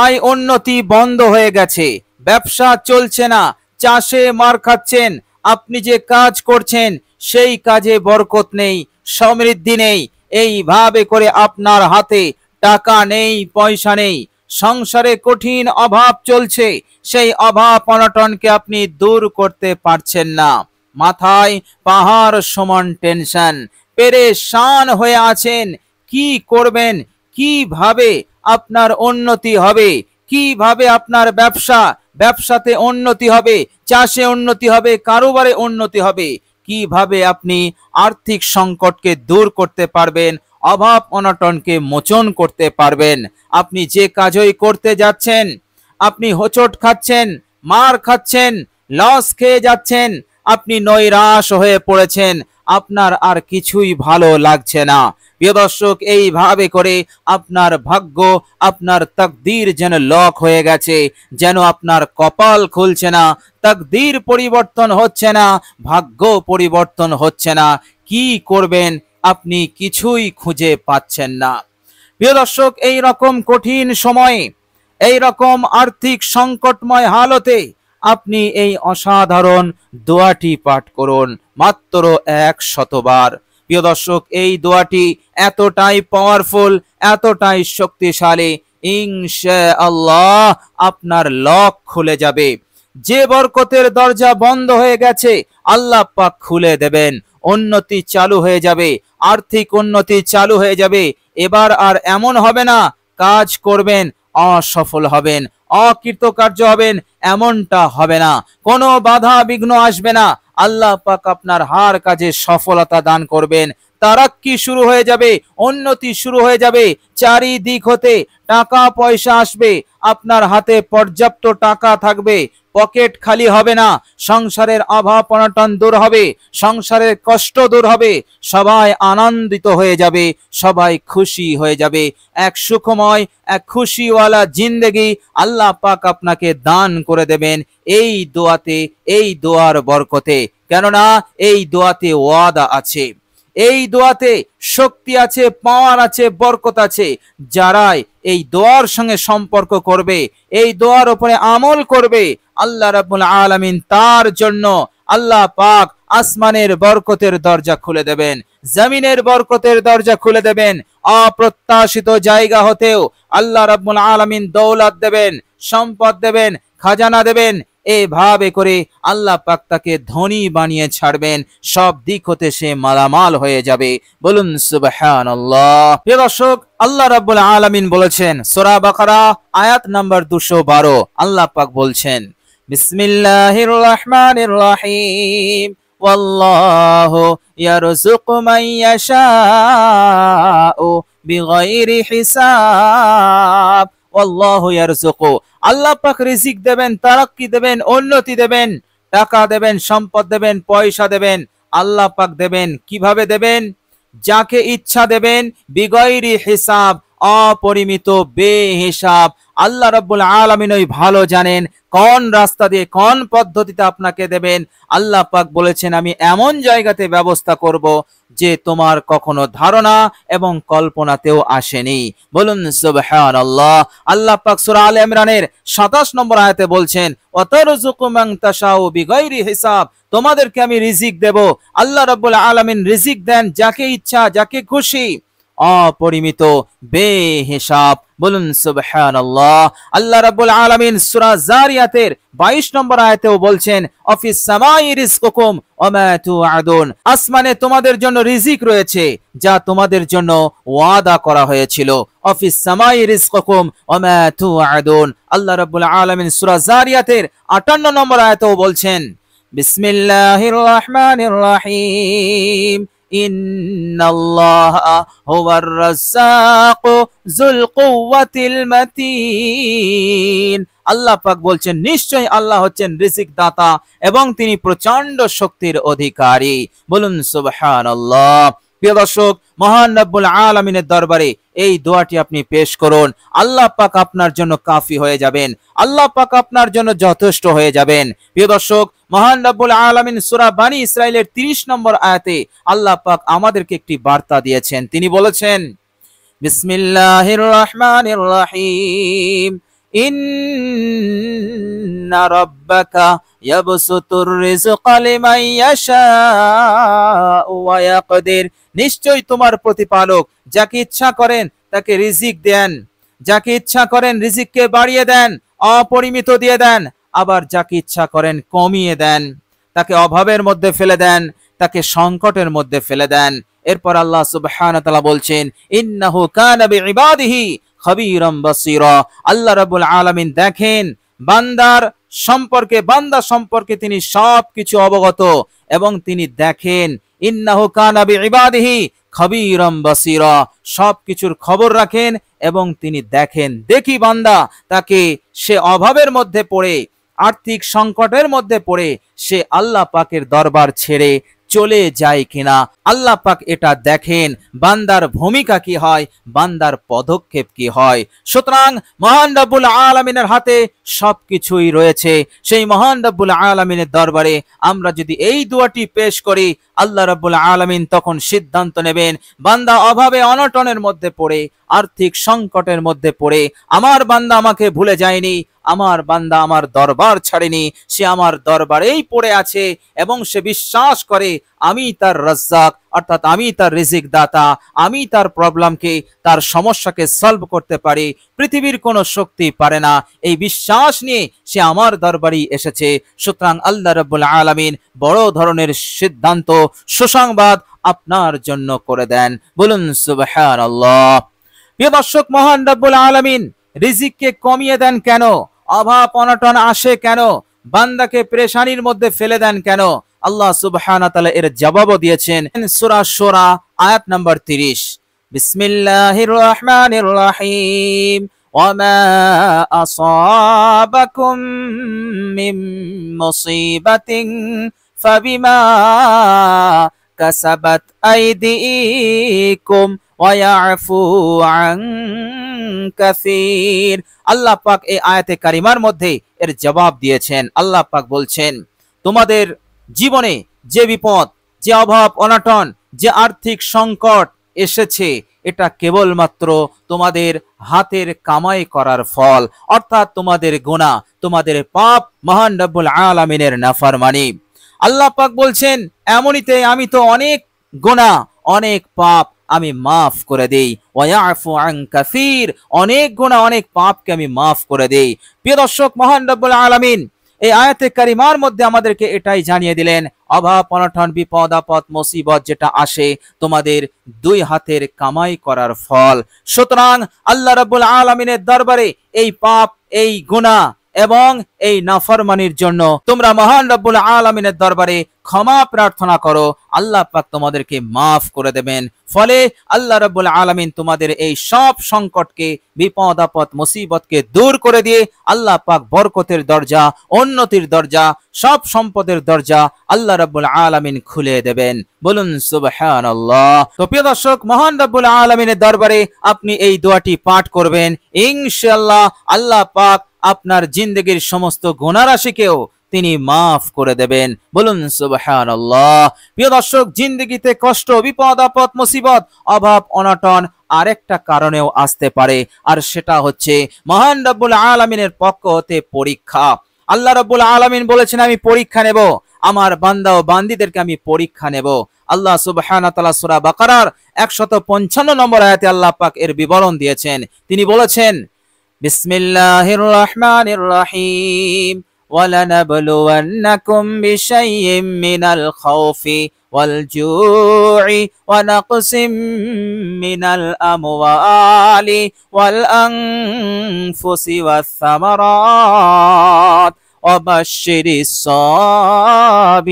আয় উন্নতি বন্ধ হয়ে গেছে, ব্যবসা চলছে না, চাষে মার খাচ্ছেন, আপনি যে কাজ করছেন সেই কাজে বরকত নেই, সমৃদ্ধি নেই, এইভাবে করে আপনার হাতে টাকা নেই, পয়সা নেই, সংসারে কঠিন অভাব চলছে, সেই অভাব অনটনকে আপনি দূর করতে পারছেন না, মাথায় পাহাড় সমান টেনশন, পেরেশান হয়ে আছেন, কি করবেন, কিভাবে আপনার উন্নতি হবে, কিভাবে আপনার ব্যবসাতে উন্নতি হবে, চাষে উন্নতি হবে, কারোবারে উন্নতি হবে, কিভাবে আপনি আর্থিক সংকটকে দূর করতে পারবেন, অভাব অনটনকে মোচন করতে পারবেন। আপনি যে কাজই করতে যাচ্ছেন আপনি হোঁচট খাচ্ছেন, মার খাচ্ছেন, লস খেয়ে যাচ্ছেন, আপনি নৈরাশ হয়ে পড়েছেন, আপনার আর কিছুই ভালো লাগছে না। প্রিয় দর্শক, এইভাবে করে আপনার ভাগ্য, আপনার তাকদীর যেন লক হয়ে গেছে, যেন আপনার কপাল খুলছে না, তাকদীর পরিবর্তন হচ্ছে না, ভাগ্য পরিবর্তন হচ্ছে না, কি করবেন আপনি কিছুই খুঁজে পাচ্ছেন না। প্রিয় দর্শক, এই রকম কঠিন সময়ে, এই রকম আর্থিক সংকটময় হালতে আপনি এই অসাধারণ দোয়াটি পাঠ করুন মাত্র 100 বার। প্রিয় দর্শক, এই দোয়াটি এতটাই পাওয়ারফুল, এতটাই শক্তিশালী, ইনশাআল্লাহ আপনার লক খুলে যাবে। যে বরকতের দরজা বন্ধ হয়ে গেছে আল্লাহ পাক খুলে দেবেন, উন্নতি চালু হয়ে যাবে, আর্থিক উন্নতি চালু হয়ে যাবে। এবার আর এমন হবে না কাজ করবেন অসফল হবেন, অকৃতকার্য হবেন, এমনটা হবে না, কোনো বাধা বিঘ্ন আসবে না, আল্লাহ পাক আপনার হার কাজে সফলতা দান করবেন, তারাক্কি শুরু হয়ে যাবে, উন্নতি শুরু হয়ে যাবে, চারিদিক হতে টাকা পয়সা আসবে, আপনার হাতে পর্যাপ্ত টাকা থাকবে, পকেট খালি হবে না, সংসারের অভাব অনটন দূর হবে, সংসারের কষ্ট দূর হবে, সবাই আনন্দিত হয়ে যাবে, সবাই খুশি হয়ে যাবে, এক সুখময়, এক খুশিওয়ালা জিন্দেগি আল্লাহ পাক আপনাকে দান করে দেবেন এই দোয়াতে, এই দোয়ার বরকতে। কেননা এই দোয়াতে ওয়াদা আছে, এই দোয়াতে শক্তি আছে, পাওয়ার আছে, বরকত আছে। যারাই এই দোয়ার সঙ্গে সম্পর্ক করবে, এই দোয়ার উপরে আমল করবে, আল্লাহ রাব্বুল আলামিন তার জন্য আল্লাহ পাক আসমানের বরকতের দরজা খুলে দেবেন, জমিনের বরকতের দরজা খুলে দেবেন, অপ্রত্যাশিত জায়গা হতেও আল্লাহ রাব্বুল আলামিন দৌলত দেবেন, সম্পদ দেবেন, খাজানা দেবেন। এভাবে করে আল্লাহ পাক তাকে ধনী বানিয়ে ছাড়বেন, সব দিক হতে সে মালামাল হয়ে যাবে। বলুন সুবহানাল্লাহ। প্রিয় দর্শক, আল্লাহ রাব্বুল আলামিন বলেছেন সূরা বাকারা আয়াত নাম্বার 212, আল্লাহ পাক বলছেন বিসমিল্লাহির রহমানির রহিম, ওয়াল্লাহু ইয়ারযুকু মান ইয়াশাউ বিগাইরি হিসাব। আল্লাহু ইয়ারযুকু, আল্লাহ পাক রিজিক দেবেন, তারাক্কি দেবেন, উন্নতি দেবেন, টাকা দেবেন, সম্পদ দেবেন, পয়সা দেবেন, আল্লাহ পাক দেবেন। কিভাবে দেবেন? যাকে ইচ্ছা দেবেন, বিগাইরি হিসাব, অপরিমিত, বেহিসাব। আল্লাহ রাব্বুল আলামিন ওই ভালো জানেন কোন রাস্তা দিয়ে, কোন পদ্ধতিতে আপনাকে দেবেন। আল্লাহ পাক বলেছেন আমি এমন জায়গাতে ব্যবস্থা করব যে তোমার কখনো ধারণা এবং কল্পনাতেও আসেনি। বলুন সুবহানাল্লাহ। আল্লাহ পাক সূরা আলে ইমরানের 27 নম্বর আয়াতে বলছেন ওয়াতারযুকু মান তাশাউ বিগাইরি হিসাব, তোমাদেরকে আমি রিজিক দেব। আল্লাহ রাব্বুল আলামিন রিজিক দেন যাকে ইচ্ছা, যাকে খুশি, অপরিমিত, বেহিসাব। বলুন সুবহানাল্লাহ। আল্লাহ রাব্বুল আলামিন সূরা জারিয়াতের 22 নম্বর আয়াতেও বলছেন অফিস সামাই রিজকুকুম ওয়া মা তুআদুন, আসমানে তোমাদের জন্য রিজিক রয়েছে যা তোমাদের জন্য ওয়াদা করা হয়েছিল। অফিস সামাই রিজকুকুম ওয়া মা তুআদুন। আল্লাহ রাব্বুল আলামিন সূরা জারিয়াতের 58 নম্বর আয়াতেও বলছেন বিসমিল্লাহির রহমানির রহিম, ইন্নাল্লাহা হুয়ার রাজ্জাকু যুল কুওয়াতিল মাতিন। আল্লাহ পাক বলছেন নিশ্চয়ই আল্লাহ হচ্ছেন রিজিক দাতা এবং তিনি প্রচন্ড শক্তির অধিকারী। বলুন সুবহানাল্লাহ। প্রিয় দর্শক, মহান রব্বুল আলামিনের দরবারে এই দোয়াটি আপনি পেশ করুন, আল্লাহ পাক আপনার জন্য কাফি হয়ে যাবেন, আল্লাহ পাক আপনার জন্য যথেষ্ট হয়ে যাবেন। প্রিয় দর্শক, মহান রব্বুল আলামিন সূরা বনী ইসরাইলের 30 নম্বর আয়াতে আল্লাহ পাক আমাদেরকে একটি বার্তা দিয়েছেন। তিনি বলেছেন বিসমিল্লাহির রহমানির রহিম। ইন্না রাব্বাকা ইয়াবসুতুর রিজকা লিমান ইয়াশাউ ওয়া ইয়াকদির। নিশ্চয় তোমার প্রতিপালক যাকে ইচ্ছা করেন তাকে রিজিক দেন, যাকে ইচ্ছা করেন রিজিককে বাড়িয়ে দেন, অপরিমিত দিয়ে দেন, আবার যাকে ইচ্ছা করেন কমিয়ে দেন, তাকে অভাবের মধ্যে ফেলে দেন, তাকে সংকটের মধ্যে ফেলে দেন। এরপর আল্লাহ সুবহানাহু ওয়া তাআলা বলছেন, ইন্নাহু কানা বিইবাদিহি খাবীরাম বাসীরা। আল্লাহ রাব্বুল আলামিন দেখেন বান্দার সম্পর্কে, বান্দা সম্পর্কে তিনি সবকিছু অবগত এবং তিনি দেখেন। ইন্নাহু কানা বিইবাদিহি খাবীরাম বাসীরা, সবকিছুর খবর রাখেন এবং তিনি দেখেন। দেখি বান্দা তাকে সে অভাবের মধ্যে পড়ে, আর্থিক সংকটের মধ্যে পড়ে সে আল্লাহ পাকের দরবার ছেড়ে চলে যায় কিনা। আল্লাহ পাক এটা দেখেন, বান্দার ভূমিকা কি হয়, বান্দার পদক্ষেপ কি হয়। সুতরাং মহান রব্বুল আলামিনের হাতে সবকিছুই রয়েছে। সেই মহান রব্বুল আলামিনের দরবারে আমরা যদি এই দোয়াটি পেশ করি, আল্লাহ রব্বুল আলামিন তখন সিদ্ধান্ত নেবেন। বান্দা অভাবে অনটনের মধ্যে পড়ে, আর্থিক সংকটের মধ্যে পড়ে আমার বান্দা আমাকে ভুলে যায়নি, আমার বান্দা আমার দরবার ছাড়েনি, সে আমার দরবারেই পড়ে আছে এবং সে বিশ্বাস করে আমি তার রাজ্জাক, অর্থাৎ আমি তার রিজিক দাতা, আমি তার প্রবলেমকে, তার সমস্যাকে সলভ করতে পারি, পৃথিবীর কোনো শক্তি পারে না। এই বিশ্বাস নিয়ে সে আমার দরবারেই এসেছে। সুতরাং আল্লাহ রাব্বুল আলামিন বড় ধরনের সিদ্ধান্ত, সুসংবাদ আপনার জন্য করে দেন। বলুন সুবহানাল্লাহ। প্রিয় দর্শক, মহান রাব্বুল আলামিন রিজিককে কমিয়ে দেন কেন? অভাব অনটন আসে কেন? বান্দাকে পেরেশানির মধ্যে ফেলে দেন কেন? আল্লাহ সুবহানাহু ওয়া তাআলা এর জবাবও দিয়েছেন সূরা শুরা আয়াত নাম্বার 30। বিসমিল্লাহির রহমানির রহিম। ওয়ামা আসাবাকুম মিন মুসিবাতিন ফাবিমা কাসাবাত আইদিকুম ওয়া ইয়াফু আন কাসীর। আল্লাহ পাক এই আয়াতে কারিমার মধ্যে এর জবাব দিয়েছেন। আল্লাহ পাক বলছেন, তোমাদের জীবনে যে বিপদ, যে অভাব অনটন, যে আর্থিক সংকট এসেছে, এটা কেবলমাত্র তোমাদের হাতের কামাই করার ফল, অর্থাৎ তোমাদের গুনাহ, তোমাদের পাপ, মহান রব্বুল আলামিনের নাফরমানি। আল্লাহ পাক বলছেন, এমনিতে আমি তো অনেক গুনাহ, অনেক পাপ আমি মাফ করে দেই। ওয়ায়াফু আন কাসীর, অনেক গুনাহ, অনেক পাপকে আমি মাফ করে দেই। প্রিয় দর্শক, মহান রব্বুল আলামিন এই আয়াতে কারিমার মধ্যে আমাদেরকে এটাই জানিয়ে দিলেন, অভাব অনটন, বিপদ আপদ মুসিবত যেটা আসে তোমাদের দুই হাতের কামাই করার ফল। সুতরাং আল্লাহ রাব্বুল আলামিনের দরবারে এই পাপ, এই গুনাহ এবং এই নাফরমানির জন্য তোমরা মহান রব্বুল আলামিনের দরবারে ক্ষমা প্রার্থনা করো, আল্লাহ পাক তোমাদেরকে মাফ করে দেবেন। ফলে আল্লাহ রাব্বুল আলামিন তোমাদের এই সব সংকটকে, বিপদ আপদ মুসিবতকে দূর করে দিয়ে আল্লাহ পাক বরকতের দরজা, উন্নতির দরজা, সব সম্পদের দরজা আল্লাহ রাব্বুল আলামিন খুলে দেবেন। বলুন সুবহানাল্লাহ। তো প্রিয় দর্শক, মহান রাব্বুল আলামিনের দরবারে আপনি এই দোয়াটি পাঠ করবেন, ইনশাআল্লাহ আল্লাহ পাক আপনার জিন্দেগীর সমস্ত গুনাহ রাশিকেও তিনি মাফ করে দেবেন। বলুন সুবহানাল্লাহ। প্রিয় দর্শক, জিন্দেগিতে কষ্ট, বিপদ আপদ মুসিবত, অভাব অনটন আরেকটা কারণেও আসতে পারে, আর সেটা হচ্ছে মহান রব্বুল আলামিনের পক্ষ হতে পরীক্ষা। আল্লাহ রব্বুল আলামিন বলেছেন, আমি পরীক্ষা নেব, আমার বান্দা ও বান্দীদেরকে আমি পরীক্ষা নেব। আল্লাহ সুবহানাহু ওয়া তাআলা সূরা বাকারার 155 নম্বর আয়াতে আল্লাহ পাক এর বিবরণ দিয়েছেন। তিনি বলেছেন, বিসমিল্লাহির রহমানির রহিম। وَلَنَبْلُوَنَّكُمْ بِشَيْءٍ مِّنَ الْخَوْفِ وَالْجُوعِ وَنَقْصٍ مِّنَ الْأَمْوَالِ وَالْأَنفُسِ وَالثَّمَرَاتِ وَبَشِّرِ الصَّابِرِينَ।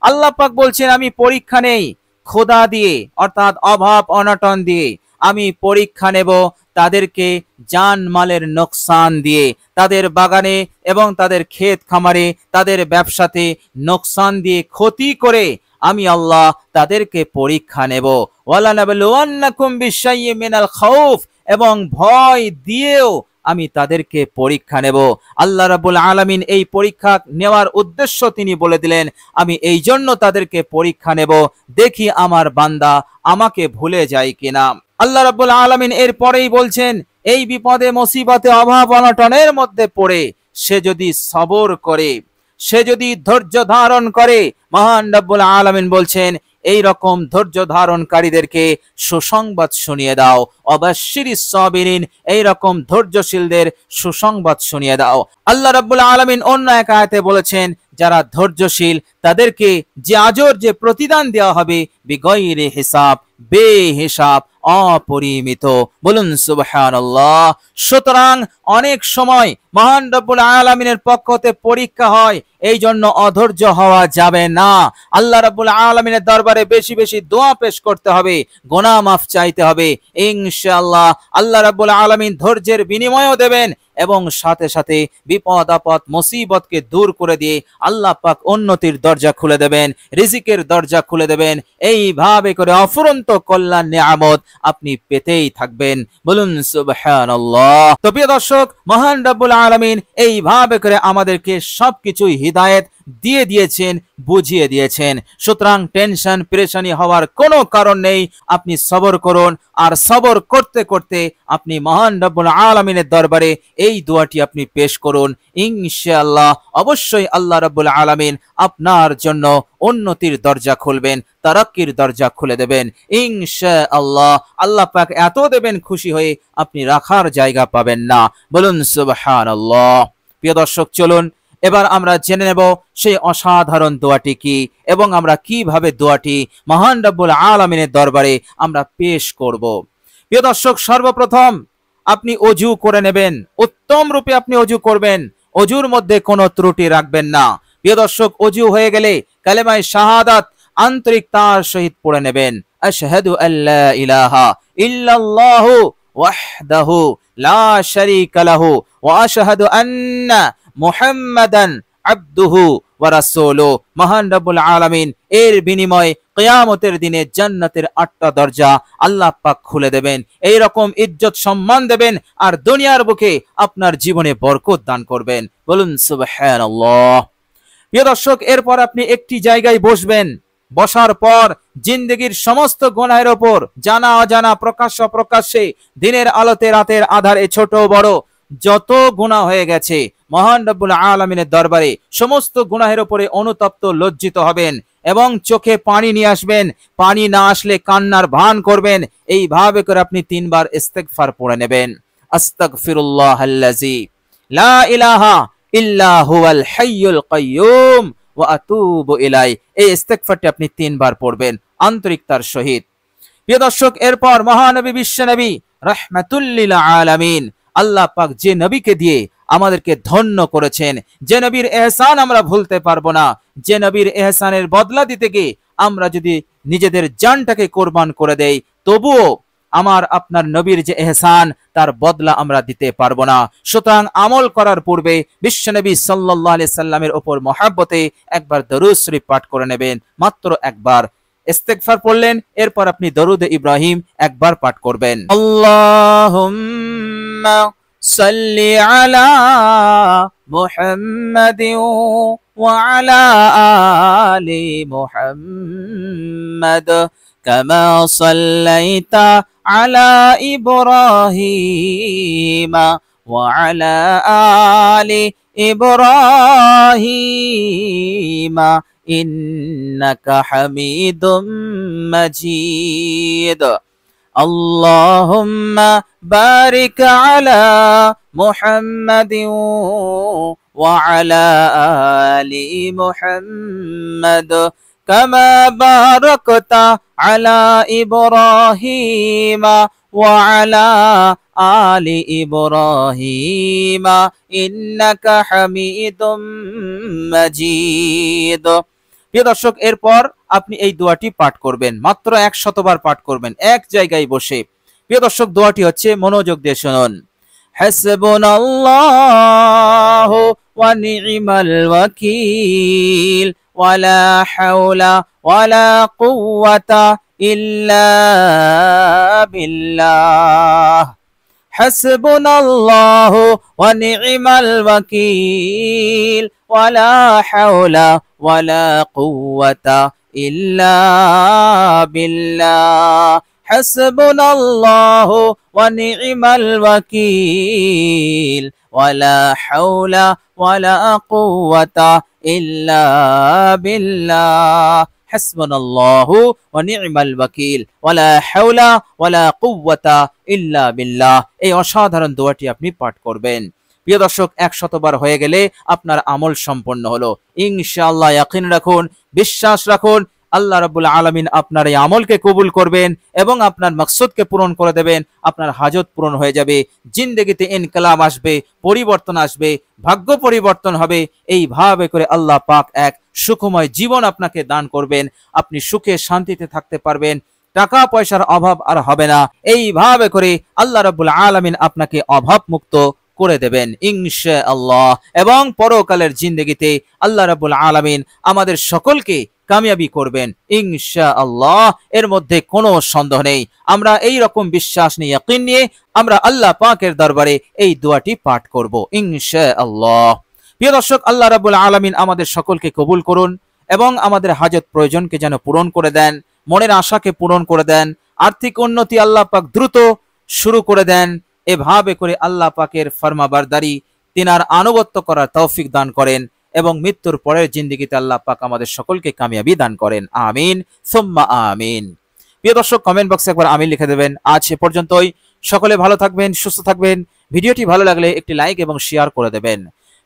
আল্লাহ পাক বলছেন, আমি পরীক্ষা নেই খোদা দিয়ে, অর্থাৎ অভাব অনটন দিয়ে। আমি পরীক্ষা নেব তাদেরকে জান মালের নোকসান দিয়ে, তাদের বাগানে এবং তাদের ক্ষেত খামারে, তাদের ব্যবসাতে নোকসান দিয়ে, ক্ষতি করে আমি আল্লাহ তাদেরকে পরীক্ষা নেব। ওয়ালানাবলুওয়ান্নাকুম বিশাইয়্যিম মিনাল খাউফ, এবং ভয় দিয়েও আমি তাদেরকে পরীক্ষা নেব। আল্লাহ রাব্বুল আলামিন এই পরীক্ষা নেওয়ার উদ্দেশ্য তিনি বলে দিলেন, আমি এই জন্য তাদেরকে পরীক্ষা নেব, দেখি আমার বান্দা আমাকে ভুলে যায় কিনা। আল্লাহ রাব্বুল আলামিন এর পরেই বলছেন, এই বিপদে মুসিবতে অভাব অনটনের মধ্যে পড়ে সে যদি সবর করে, সে যদি ধৈর্য ধারণ করে, মহান রব্বুল আলামিন বলছেন এই রকম ধৈর্য ধারণকারীদেরকে সুসংবাদ শুনিয়ে দাও, অবাশশিরিস সাবিরিন, এই রকম ধৈর্যশীলদের সুসংবাদ শুনিয়ে দাও। আল্লাহ রাব্বুল আলামিন অন্য এক আয়াতে বলেছেন, যারা ধৈর্যশীল তাদেরকে যে আজর, যে প্রতিদান দেওয়া হবে বিগয়রি হিসাব, বেহিসাব, অপরিমিত। বলুন সুবহানাল্লাহ। সুতরাং অনেক সময় মহান রব্বুল আলামিনের পক্ষ হতে পরীক্ষা হয়, এই জন্য অধৈর্য হওয়া যাবে না। আল্লাহ রাব্বুল আলামিনের দরবারে বেশি বেশি দোয়া পেশ করতে হবে, গুনাহ মাফ চাইতে হবে। ইনশাআল্লাহ আল্লাহ রাব্বুল আলামিন ধৈর্যের বিনিময়ও দেবেন এবং সাথে সাথে বিপদ আপদ মুসিবতকে দূর করে দিয়ে আল্লাহ পাক উন্নতির দরজা খুলে দেবেন, রিজিকের দরজা খুলে দেবেন। এইভাবে করে অফুরন্ত কল্যাণ নিয়ামত আপনি পেতেই থাকবেন। বলুন সুবহানাল্লাহ। তো প্রিয় দর্শক, মহান রব্বুল আলামিন এইভাবে করে আমাদেরকে সবকিছু হিদায়াত দিয়ে দিয়েছেন, বুঝিয়ে দিয়েছেন। সুতরাং টেনশন পেরেশানি হওয়ার কোনো কারণ নেই। আপনি সবর করুন, আর সবর করতে করতে আপনি মহান রব্বুল আলামিনের দরবারে এই দোয়াটি আপনি পেশ করুন। ইনশাআল্লাহ অবশ্যই আল্লাহ রাব্বুল আলামিন আপনার জন্য উন্নতির দরজা খুলবেন, তারাক্কির দরজা খুলে দেবেন ইনশাআল্লাহ। আল্লাহ পাক এত দেবেন খুশি হয়ে আপনি রাখার জায়গা পাবেন না। বলুন সুবহানাল্লাহ। প্রিয় দর্শক, চলুন এবার আমরা জেনে নেব সেই অসাধারণ দোয়াটি কি এবং আমরা কিভাবে দোয়াটি মহান রব্বুল আলামিনের দরবারে আমরা পেশ করব। প্রিয় দর্শক, সর্বপ্রথম আপনি অজু করে নেবেন, উত্তম রূপে আপনি অজু করবেন, অজুর মধ্যে কোনো ত্রুটি রাখবেন না। প্রিয় দর্শক, অজু হয়ে গেলে কালেমায়ে শাহাদাত আন্তরিকতার সহিত পড়ে নেবেন। আশহাদু আল্লা ইলাহা ইল্লাল্লাহু ওয়াহদাহু লা শারীকা লাহু ওয়া আশহাদু আন্না মুহাম্মাদান আবদুহু ওয়া রাসূলুহু। মহান রব্বুল আলামিন এর বিনিময়ে কিয়ামতের দিনে জান্নাতের 8টা দরজা আল্লাহ পাক খুলে দেবেন, এই রকম ইজ্জত সম্মান দেবেন, আর দুনিয়ার বুকে আপনার জীবনে বরকত দান করবেন। বলুন সুবহানাল্লাহ। প্রিয় দর্শক, এরপর আপনি একটি জায়গায় বসবেন। বসার পর জিন্দেগির সমস্ত গুনাহের ওপর, জানা অজানা, প্রকাশ্য প্রকাশ্যে, দিনের আলোতে রাতের আধারে, ছোট বড় যত গুনাহ হয়ে গেছে মহান রব্বুল আলামিনের দরবারে সমস্ত গুনাহের উপরে অনুতপ্ত লজ্জিত হবেন এবং চোখে পানি নিয়ে আসবেন। পানি না আসলে কান্নার ভান করবেন। এইভাবে করে আপনি 3 বার ইস্তেগফার পড়ে নেবেন। আস্তাগফিরুল্লাহাল্লাযী লা ইলাহা ইল্লা হুয়াল হাইয়ুল কাইয়্যুম ওয়া আতুবু ইলাই। এই ইস্তেগফারটি আপনি 3 বার পড়বেন আন্তরিকতার সহিত। প্রিয় দর্শক, এরপর মহানবী বিশ্বনবী রাহমাতুল লিল আলামিন, আল্লাহ পাক যে নবীকে দিয়ে আমাদেরকে ধন্য করেছেন, যে নবীর এহসান আমরা ভুলতে পারবো না, যে নবীর এহসানের বদলা দিতে গিয়ে আমরা যদি নিজেদের জানটাকে কোরবান করে দেই, তবুও আমার আপনার নবীর যে এহসান তার বদলা আমরা দিতে পারবো না। সুতরাং আমল করার পূর্বে বিশ্বনবী সাল্লাল্লাহু আলাইহি সাল্লামের উপর মহব্বতে একবার দরুদ শরীফ পাঠ করে নেবেন, মাত্র একবার। ইস্তেগফার পড়লেন, এরপর আপনি দরুদ ইব্রাহিম একবার পাঠ করবেন। আল্লাহুম্মা সাল্লি আলা মুহাম্মাদিন ওয়া আলা আলি মুহাম্মাদ কামা সাল্লাইতা আলা ইব্রাহিম ওয়া আলা আলি ইব্রাহিম ইন্নাকা হামিদুম মাজিদ। আল্লাহুম্মা বারিক আলা মুহাম্মাদিন ওয়া আলা আলি মুহাম্মাদ কামা বারাকতা আলা ইব্রাহিম ওয়া আলা আলি ইব্রাহিম ইন্নাকা হামিদুম মাজিদ। প্রিয় দর্শক, এরপর আপনি এই দোয়াটি পাঠ করবেন, মাত্র 100 বার পাঠ করবেন এক জায়গায় বসে। প্রিয় দর্শক, দোয়াটি হচ্ছে, মনোযোগ দিয়ে শুনুন। হাসবুনাল্লাহু ওয়া নি'মাল ওয়াকিল ওয়ালা হাওলা ওয়ালা কুওয়াতা ইল্লা বিল্লাহ। হাসবুনাল্লাহু ওয়া নি'মাল ওয়াকিল ওয়ালা হাওলা ওয়ালা কুওয়াতা ইল্লা বিল্লাহ। হাসবুনাল্লাহু ওয়া নি'মাল ওয়াকিল ওয়ালা হাওলা ওয়ালা কুওয়াতা ইল্লা বিল্লাহ। হাসবুনাল্লাহু ওয়া নি'মাল ওয়াকিল ওয়ালা হাওলা ওয়ালা কুওয়াতা ইল্লা বিল্লাহ। এই অসাধারণ দোয়াটি আপনি পাঠ করবেন। প্রিয় দর্শক, 100 বার হয়ে গেলে আপনার আমল সম্পন্ন হলো ইনশাআল্লাহ। ইয়াকিন রাখুন, বিশ্বাস রাখুন, আল্লাহ রাব্বুল আলামিন আপনার এই আমলকে কবুল করবেন এবং আপনার মাকসুদকে পূরণ করে দেবেন। আপনার হাজত পূরণ হয়ে যাবে, জিন্দেগিতে ইনকিলাব আসবে, পরিবর্তন আসবে, ভাগ্য পরিবর্তন হবে। এইভাবে করে আল্লাহ পাক এক সুখময় জীবন আপনাকে দান করবেন। আপনি সুখে শান্তিতে থাকতে পারবেন, টাকা পয়সার অভাব আর হবে না। এইভাবে করে আল্লাহ রাব্বুল আলামিন আপনাকে অভাব মুক্ত করে দেবেন ইনশাআল্লাহ। এবং পরকালের জিন্দেগিতে আল্লাহ রাব্বুল আলামিন আমাদের সকলকে কামিয়াবি করবেন ইনশাআল্লাহ। এর মধ্যে কোনো সন্দেহ নেই। আমরা এই রকম বিশ্বাস নিয়ে, ইয়াকিন নিয়ে আমরা আল্লাহ পাকের দরবারে এই দোয়াটি পাঠ করব ইনশাআল্লাহ। প্রিয় দর্শক, আল্লাহ রাব্বুল আলামিন আমাদের সকলকে কবুল করুন এবং আমাদের হাজত প্রয়োজনকে যেন পূরণ করে দেন, মনের আশাকে পূরণ করে দেন, আর্থিক উন্নতি আল্লাহ পাক দ্রুত শুরু করে দেন। এভাবে করে আল্লাহ পাকের ফরমাবরদারি, তিনার আনুগত্য করার তৌফিক দান করেন এবং মৃত্যুর পরের জিন্দেগিতে আল্লাহ পাক আমাদের সকলকে কামিয়াবি দান করেন। আমিন সুম্মা আমিন। প্রিয় দর্শক, কমেন্ট বক্সে একবার আমিন লিখে দেবেন। আজ এ পর্যন্তই। সকলে ভালো থাকবেন, সুস্থ থাকবেন। ভিডিওটি ভালো লাগলে একটি লাইক এবং শেয়ার করে দেবেন।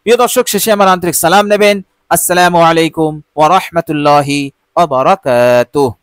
প্রিয় দর্শক, শেষে আমার আন্তরিক সালাম নেবেন। আসসালামু আলাইকুম ওয়া রাহমাতুল্লাহি ওয়া বারাকাতুহু।